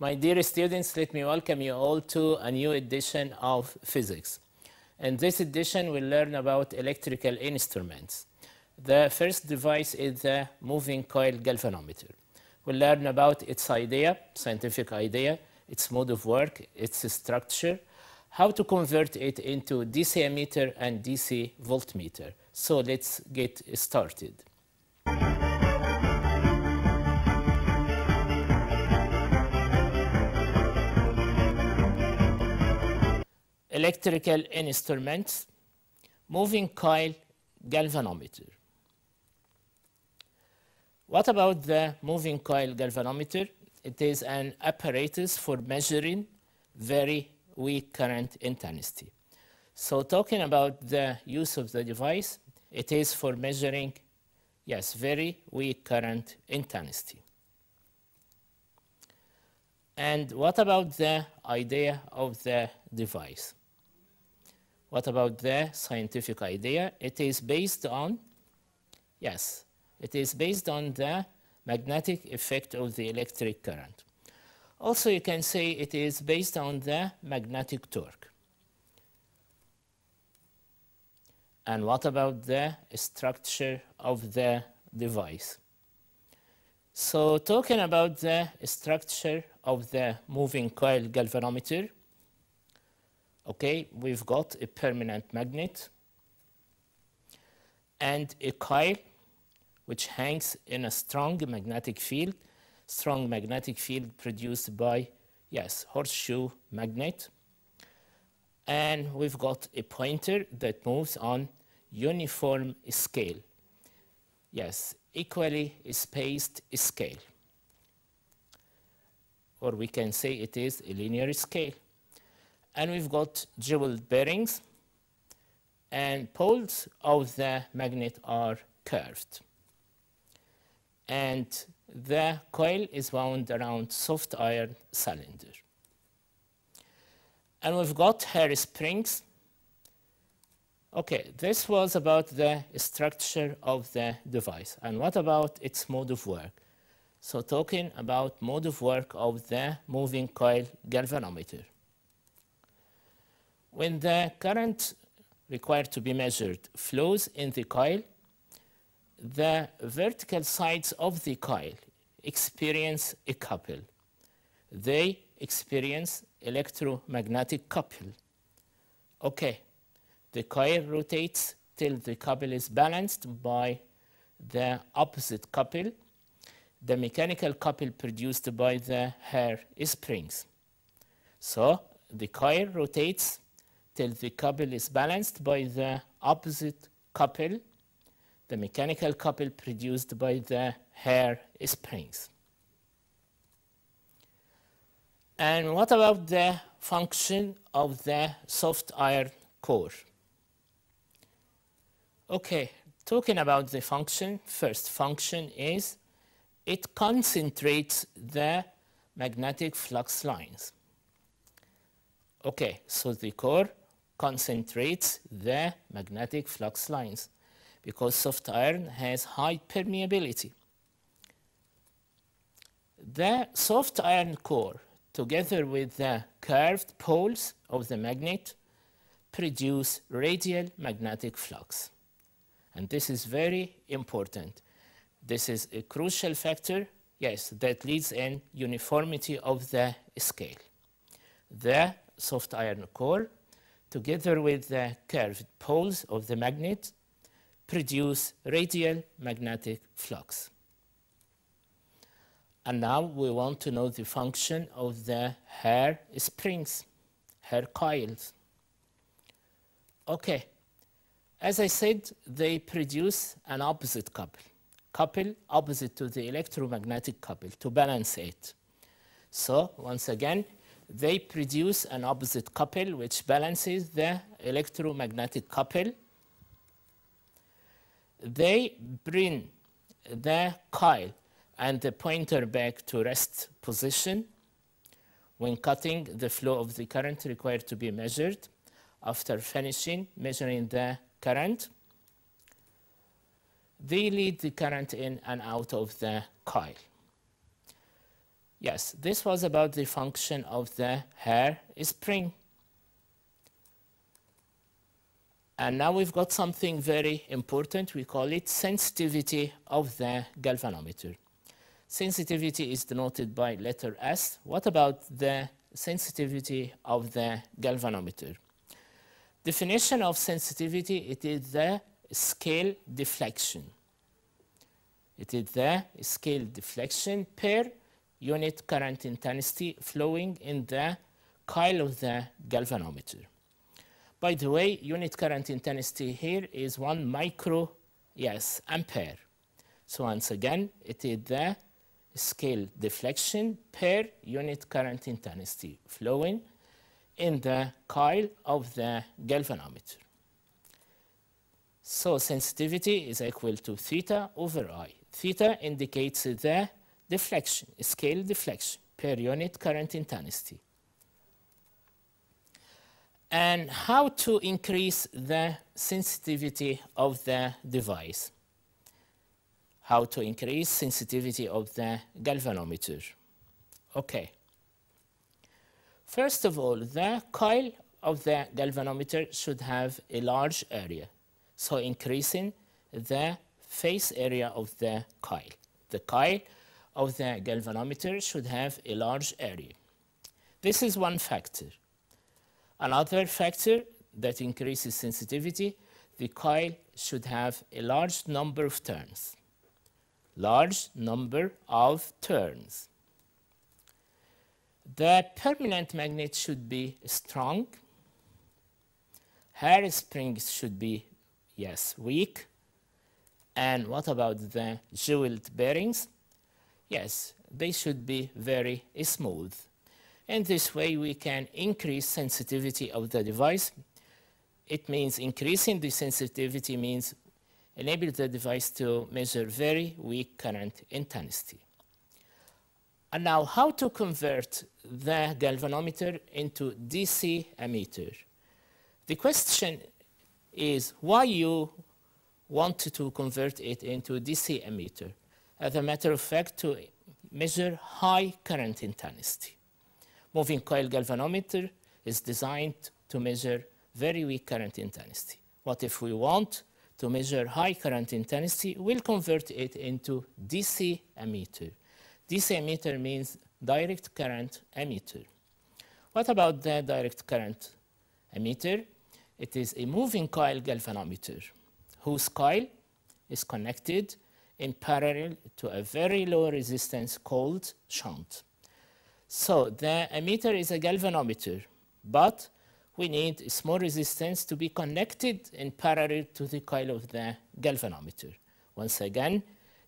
My dear students, let me welcome you all to a new edition of physics. In this edition, we'll learn about electrical instruments. The first device is the moving coil galvanometer. We'll learn about its idea, scientific idea, its mode of work, its structure, how to convert it into DC ammeter and DC voltmeter. So let's get started. Electrical instruments, moving coil galvanometer. What about the moving coil galvanometer? It is an apparatus for measuring very weak current intensity. So talking about the use of the device, it is for measuring, yes, very weak current intensity. And what about the idea of the device? What about the scientific idea? It is based on, yes, it is based on the magnetic effect of the electric current. Also, you can say it is based on the magnetic torque. And what about the structure of the device? So talking about the structure of the moving coil galvanometer, okay, we've got a permanent magnet and a coil which hangs in a strong magnetic field produced by, yes, horseshoe magnet. And we've got a pointer that moves on uniform scale. Yes, equally spaced scale. Or we can say it is a linear scale. And we've got jeweled bearings, and poles of the magnet are curved. And the coil is wound around soft iron cylinder. And we've got hair springs. Okay, this was about the structure of the device. And what about its mode of work? So talking about mode of work of the moving coil galvanometer. When the current required to be measured flows in the coil, the vertical sides of the coil experience a couple. They experience electromagnetic couple. Okay, the coil rotates till the couple is balanced by the opposite couple, the mechanical couple produced by the hair springs. So the coil rotates till the couple is balanced by the opposite couple, the mechanical couple produced by the hair springs. And what about the function of the soft iron core? Okay, talking about the function, first function is it concentrates the magnetic flux lines. Okay, so the core concentrates the magnetic flux lines because soft iron has high permeability. The soft iron core, together with the curved poles of the magnet, produce radial magnetic flux. And this is very important. This is a crucial factor, yes, that leads in uniformity of the scale. The soft iron core, together with the curved poles of the magnet, produce radial magnetic flux. And now we want to know the function of the hair springs, hair coils. Okay, as I said, they produce an opposite couple opposite to the electromagnetic couple to balance it. So once again, they produce an opposite couple which balances the electromagnetic couple. They bring the coil and the pointer back to rest position when cutting the flow of the current required to be measured. After finishing measuring the current, they lead the current in and out of the coil. Yes, this was about the function of the hair spring. And now we've got something very important. We call it sensitivity of the galvanometer. Sensitivity is denoted by letter S. What about the sensitivity of the galvanometer? Definition of sensitivity, it is the scale deflection. It is the scale deflection per unit current intensity flowing in the coil of the galvanometer. By the way, unit current intensity here is 1 micro, ampere. So once again, it is the scale deflection per unit current intensity flowing in the coil of the galvanometer. So sensitivity is equal to theta over I. Theta indicates the deflection, scale deflection per unit current intensity. And how to increase the sensitivity of the device? How to increase sensitivity of the galvanometer? Okay. First of all, the coil of the galvanometer should have a large area. So increasing the face area of the coil. The coil of the galvanometer should have a large area. This is one factor. Another factor that increases sensitivity, the coil should have a large number of turns. Large number of turns. The permanent magnet should be strong. Hair springs should be, weak. And what about the jeweled bearings? Yes, they should be very smooth. In this way, we can increase sensitivity of the device. It means increasing the sensitivity means enable the device to measure very weak current intensity. And now, how to convert the galvanometer into DC ammeter? The question is why you want to convert it into DC ammeter. As a matter of fact, to measure high current intensity. Moving coil galvanometer is designed to measure very weak current intensity. What if we want to measure high current intensity? We'll convert it into DC ammeter. DC ammeter means direct current ammeter. What about the direct current ammeter? It is a moving coil galvanometer whose coil is connected in parallel to a very low resistance called shunt. So the ammeter is a galvanometer, but we need a small resistance to be connected in parallel to the coil of the galvanometer. Once again,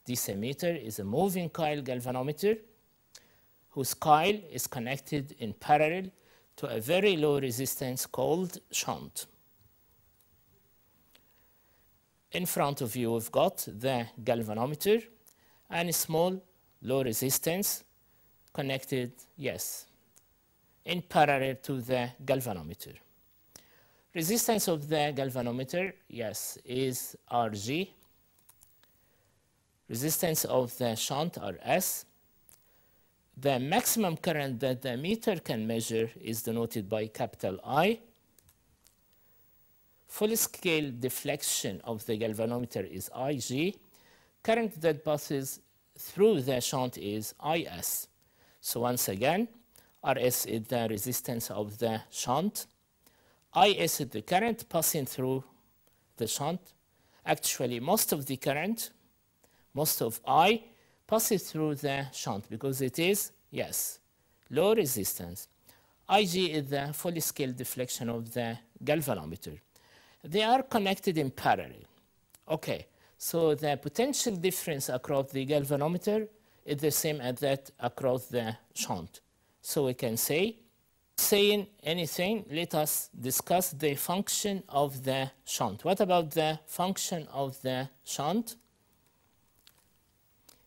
this ammeter is a moving coil galvanometer whose coil is connected in parallel to a very low resistance called shunt. In front of you, we've got the galvanometer and a small low resistance connected, in parallel to the galvanometer. Resistance of the galvanometer, is Rg. Resistance of the shunt, Rs. The maximum current that the ammeter can measure is denoted by capital I. Full scale deflection of the galvanometer is Ig. Current that passes through the shunt is Is. So once again, Rs is the resistance of the shunt. Is is the current passing through the shunt. Actually, most of the current, most of I, passes through the shunt because it is, low resistance. Ig is the full scale deflection of the galvanometer. They are connected in parallel. Okay, so the potential difference across the galvanometer is the same as that across the shunt. So we can say, saying anything, let us discuss the function of the shunt. What about the function of the shunt?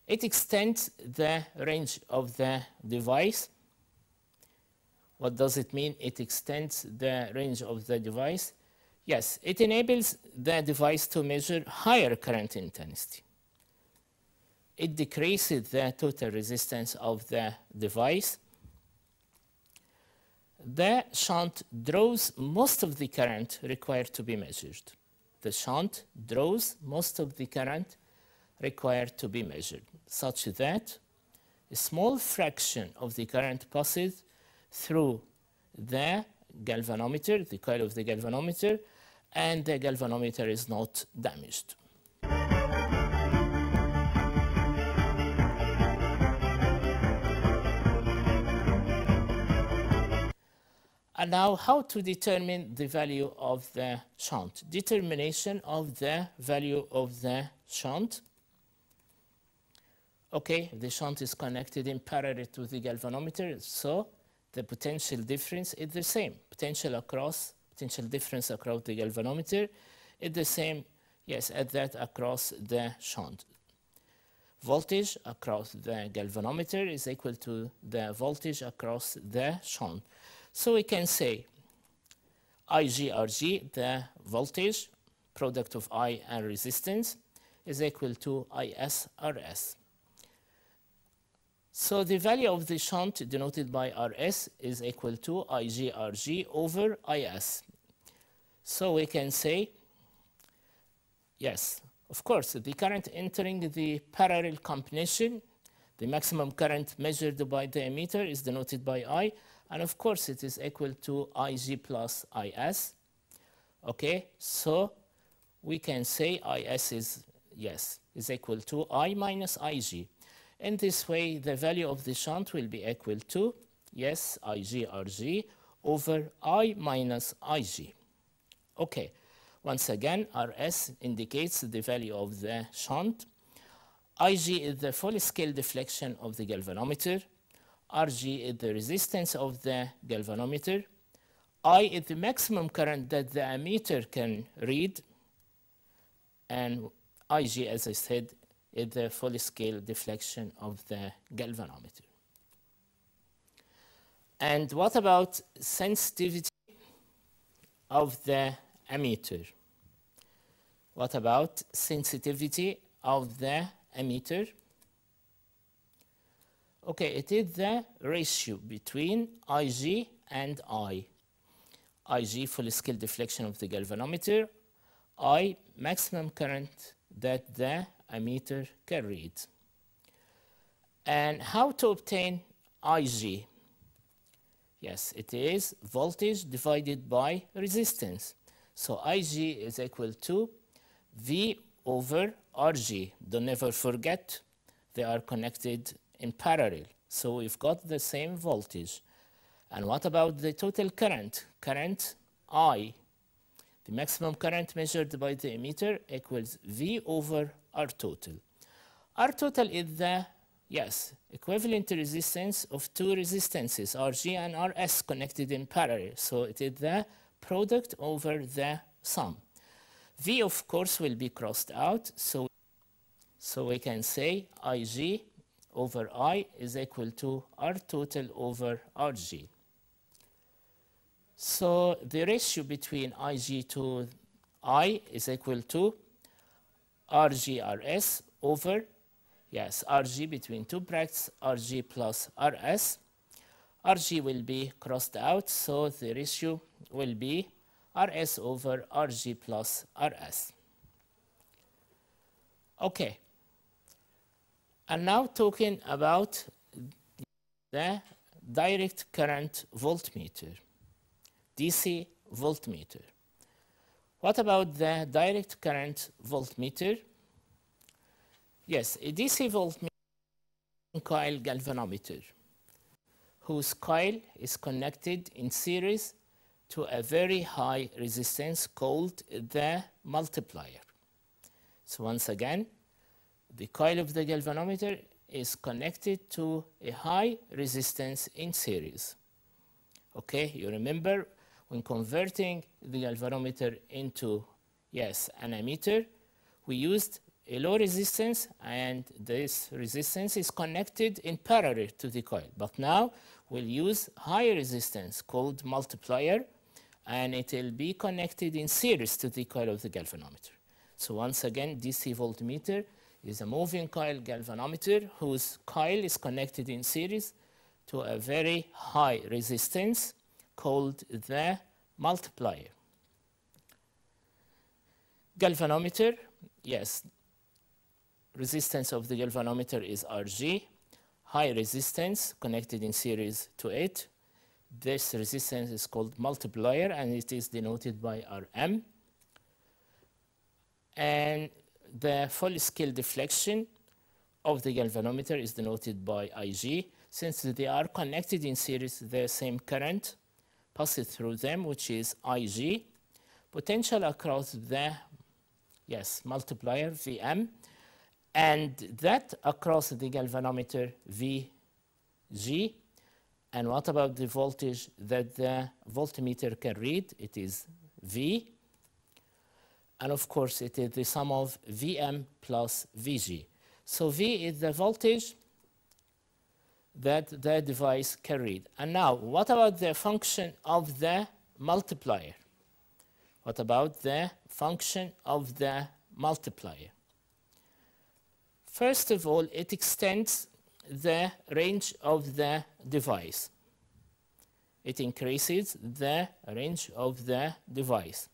It extends the range of the device. What does it mean? It extends the range of the device. Yes, it enables the device to measure higher current intensity. it decreases the total resistance of the device. The shunt draws most of the current required to be measured. The shunt draws most of the current required to be measured, such that a small fraction of the current passes through the galvanometer, the coil of the galvanometer, and the galvanometer is not damaged. And now, how to determine the value of the shunt? Determination of the value of the shunt. Okay, the shunt is connected in parallel to the galvanometer, so the potential difference is the same. Potential difference across the galvanometer is the same, yes, as that across the shunt. Voltage across the galvanometer is equal to the voltage across the shunt. So we can say IGRG, the voltage, product of I and resistance, is equal to ISRS. So the value of the shunt denoted by RS is equal to IGRG over IS. So we can say, yes, of course, the current entering the parallel combination, the maximum current measured by the ammeter is denoted by I, and of course it is equal to IG plus IS. Okay, so we can say IS is equal to I minus IG. In this way, the value of the shunt will be equal to, yes, IGRG over I minus IG. Okay, once again, RS indicates the value of the shunt. IG is the full scale deflection of the galvanometer. RG is the resistance of the galvanometer. I is the maximum current that the ammeter can read. And IG, as I said, is the full scale deflection of the galvanometer. And what about sensitivity of the ammeter? What about sensitivity of the ammeter? Okay, it is the ratio between IG and I. IG, full scale deflection of the galvanometer. I, maximum current that the ammeter can read. And how to obtain IG? Yes, it is voltage divided by resistance. So IG is equal to V over RG. Don't never forget, they are connected in parallel. So we've got the same voltage. And what about the total current? Current I. The maximum current measured by the ammeter equals V over R total. R total is the, yes, equivalent resistance of two resistances, RG and RS, connected in parallel. So it is the product over the sum. V, of course, will be crossed out. So we can say IG over I is equal to R total over RG. So the ratio between IG to I is equal to RG/RS over, yes, RG between two brackets, RG plus RS. RG will be crossed out, so the ratio will be RS over RG plus RS. Okay. And now talking about the direct current voltmeter, DC voltmeter. What about the direct current voltmeter? Yes, a DC voltmeter coil galvanometer, whose coil is connected in series to a very high resistance called the multiplier. So once again, the coil of the galvanometer is connected to a high resistance in series. Okay, you remember when converting the galvanometer into, yes, an ammeter, we used a low resistance, and this resistance is connected in parallel to the coil. But now we'll use high resistance called multiplier, and it will be connected in series to the coil of the galvanometer. So once again, DC voltmeter is a moving coil galvanometer whose coil is connected in series to a very high resistance called the multiplier. Galvanometer, yes, resistance of the galvanometer is Rg, high resistance connected in series to it. This resistance is called multiplier and it is denoted by Rm. And the full scale deflection of the galvanometer is denoted by Ig. Since they are connected in series, the same current passes through them, which is Ig. Potential across the multiplier Vm, and that across the galvanometer Vg. And what about the voltage that the voltmeter can read? It is V. And of course, it is the sum of Vm plus Vg. So V is the voltage that the device can read. And now, what about the function of the multiplier? What about the function of the multiplier? First of all, it extends the range of the device. It increases the range of the device.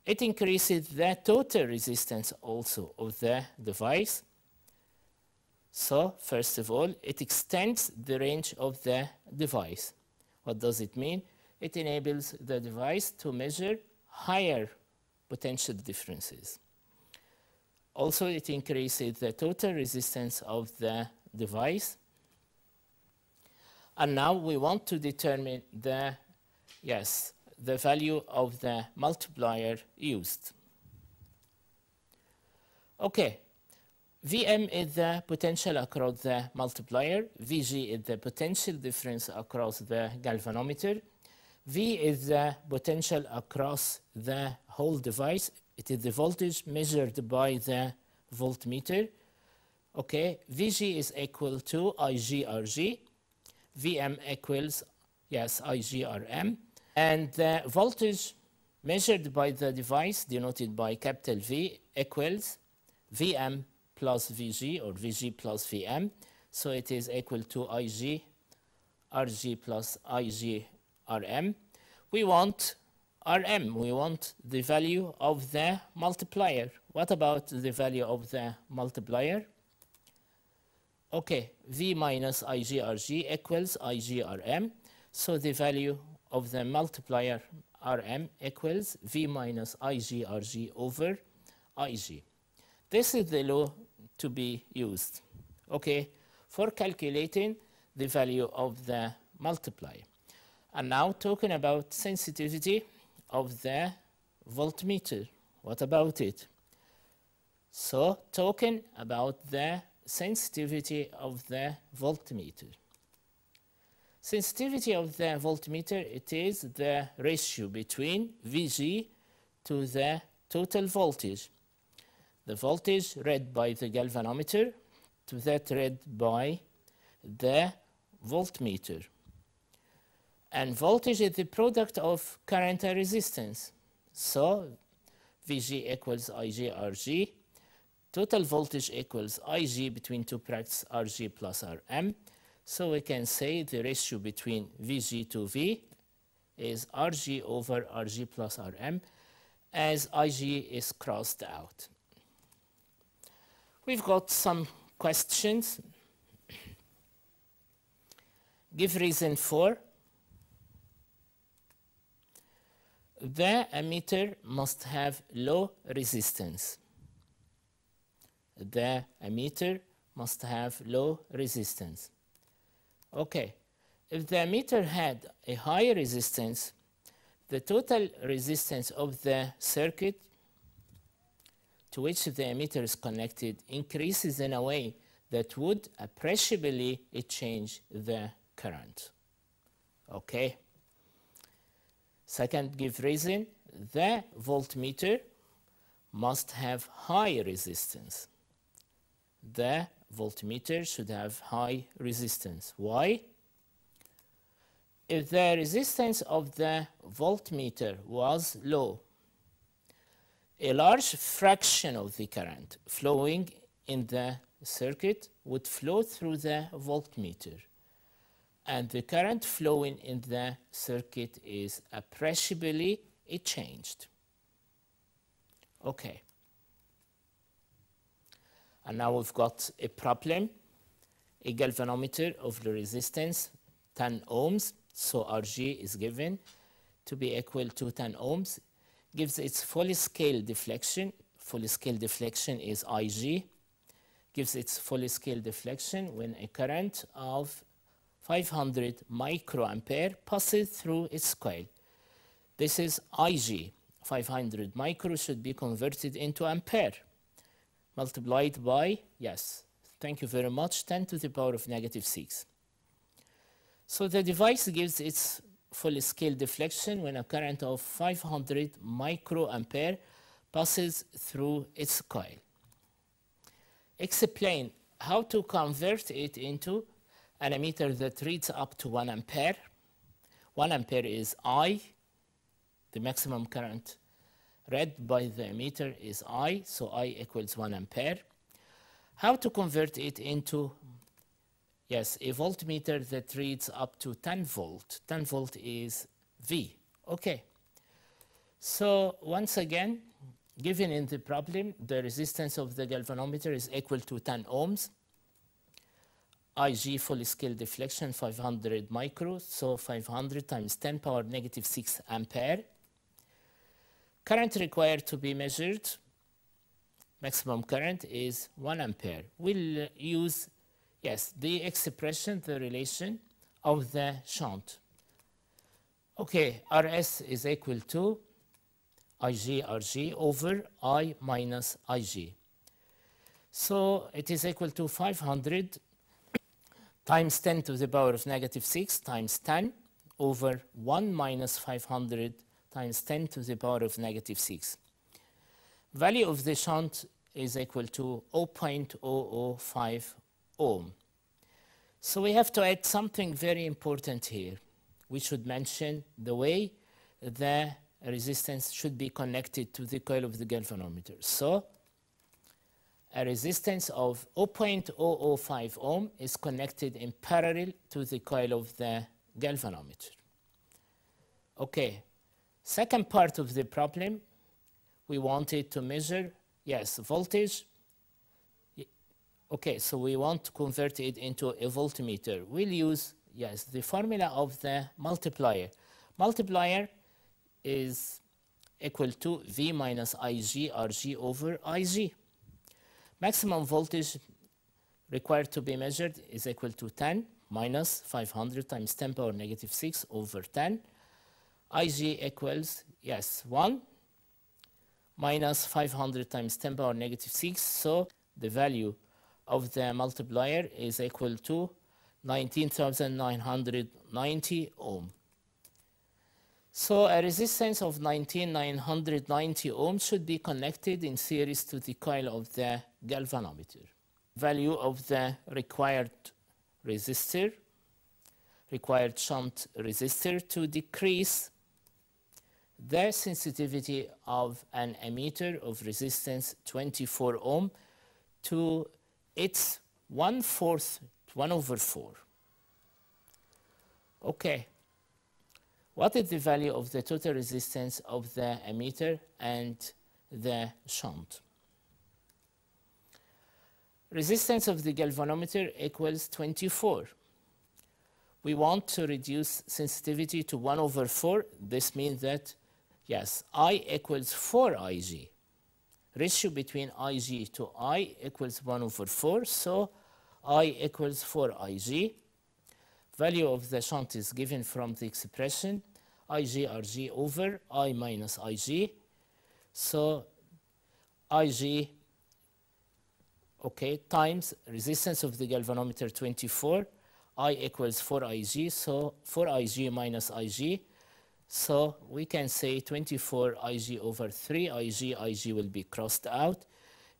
It increases the total resistance also of the device. So, first of all, it extends the range of the device. What does it mean? It enables the device to measure higher potential differences. Also, it increases the total resistance of the device. And now we want to determine the value of the multiplier used. Okay, Vm is the potential across the multiplier. Vg is the potential difference across the galvanometer. V is the potential across the whole device. It is the voltage measured by the voltmeter. Okay, Vg is equal to IgRg. Vm equals, IgRm. And the voltage measured by the device, denoted by capital V, equals Vm plus Vg, or Vg plus Vm. So it is equal to IgRg plus IgRm. We want Rm, we want the value of the multiplier. What about the value of the multiplier? Okay, V minus IgRg equals IgRm. So the value of the multiplier Rm equals V minus IgRg over Ig. This is the law to be used, okay, for calculating the value of the multiplier. And now talking about sensitivity of the voltmeter. What about it? So talking about the sensitivity of the voltmeter. Sensitivity of the voltmeter, it is the ratio between Vg to the total voltage. The voltage read by the galvanometer to that read by the voltmeter. And voltage is the product of current and resistance. So Vg equals IgRg. Total voltage equals Ig between two brackets Rg plus Rm. So we can say the ratio between Vg to V is Rg over Rg plus Rm, as Ig is crossed out. We've got some questions. Give reason for. The ammeter must have low resistance. The ammeter must have low resistance. Okay, if the ammeter had a high resistance, the total resistance of the circuit to which the ammeter is connected increases in a way that would appreciably change the current. Okay. Second, give reason. The voltmeter must have high resistance. The voltmeter should have high resistance. Why? If the resistance of the voltmeter was low, a large fraction of the current flowing in the circuit would flow through the voltmeter, and the current flowing in the circuit is appreciably changed. Okay. And now we've got a problem, a galvanometer of the resistance 10 ohms, so Rg is given to be equal to 10 ohms, gives its full scale deflection. Full scale deflection is Ig, gives its full scale deflection when a current of 500 microampere passes through its coil. This is Ig. 500 micro should be converted into ampere, multiplied by, yes, thank you very much, 10 to the power of negative 6. So the device gives its full scale deflection when a current of 500 microampere passes through its coil. Explain how to convert it into an ammeter that reads up to 1 ampere. 1 ampere is I. The maximum current read by the ammeter is I, so I equals 1 ampere. How to convert it into, yes, a voltmeter that reads up to 10 volt. 10 volt is V. Okay. So once again, given in the problem, the resistance of the galvanometer is equal to 10 ohms. Ig full scale deflection 500 micro, so 500 times 10 power negative 6 ampere. Current required to be measured, maximum current is 1 ampere. We'll use, yes, the expression, the relation of the shunt. Okay, Rs is equal to Ig Rg over I minus Ig. So it is equal to 500 times 10 to the power of negative 6 times 10 over 1 minus 500 times 10 to the power of negative 6. Value of the shunt is equal to 0.005 ohm. So we have to add something very important here. We should mention the way the resistance should be connected to the coil of the galvanometer. So a resistance of 0.005 ohm is connected in parallel to the coil of the galvanometer. Okay. Second part of the problem, we wanted to measure, yes, voltage. Okay, so we want to convert it into a voltmeter. We'll use, yes, the formula of the multiplier. Multiplier is equal to V minus Ig Rg over Ig. Maximum voltage required to be measured is equal to 10 minus 500 times 10 power negative 6 over 10. Ig equals, yes, 1 minus 500 times 10 power negative 6. So the value of the multiplier is equal to 19,990 ohm. So a resistance of 19,990 ohm should be connected in series to the coil of the galvanometer. Value of the required resistor, required shunt resistor to decrease the sensitivity of an ammeter of resistance 24 ohm to its 1/4, 1/4. Okay. What is the value of the total resistance of the ammeter and the shunt? Resistance of the galvanometer equals 24. We want to reduce sensitivity to 1/4. This means that, yes, I equals 4 Ig. Ratio between Ig to I equals 1/4, so I equals 4 Ig. Value of the shunt is given from the expression Ig Rg over I minus Ig. So Ig, okay, times resistance of the galvanometer 24, I equals 4 Ig, so 4 Ig minus Ig. So we can say 24 Ig over 3 Ig. Ig will be crossed out.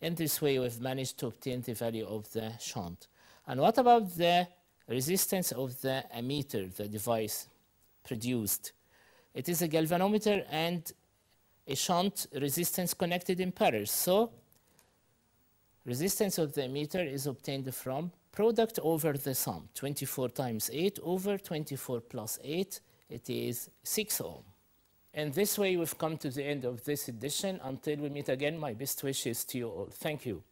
In this way, we've managed to obtain the value of the shunt. And what about the resistance of the ammeter the device produced? It is a galvanometer and a shunt resistance connected in parallel. So resistance of the emitter is obtained from product over the sum, 24 times 8 over 24 plus 8, it is 6 ohm. And this way we've come to the end of this edition. Until we meet again, my best wishes to you all. Thank you.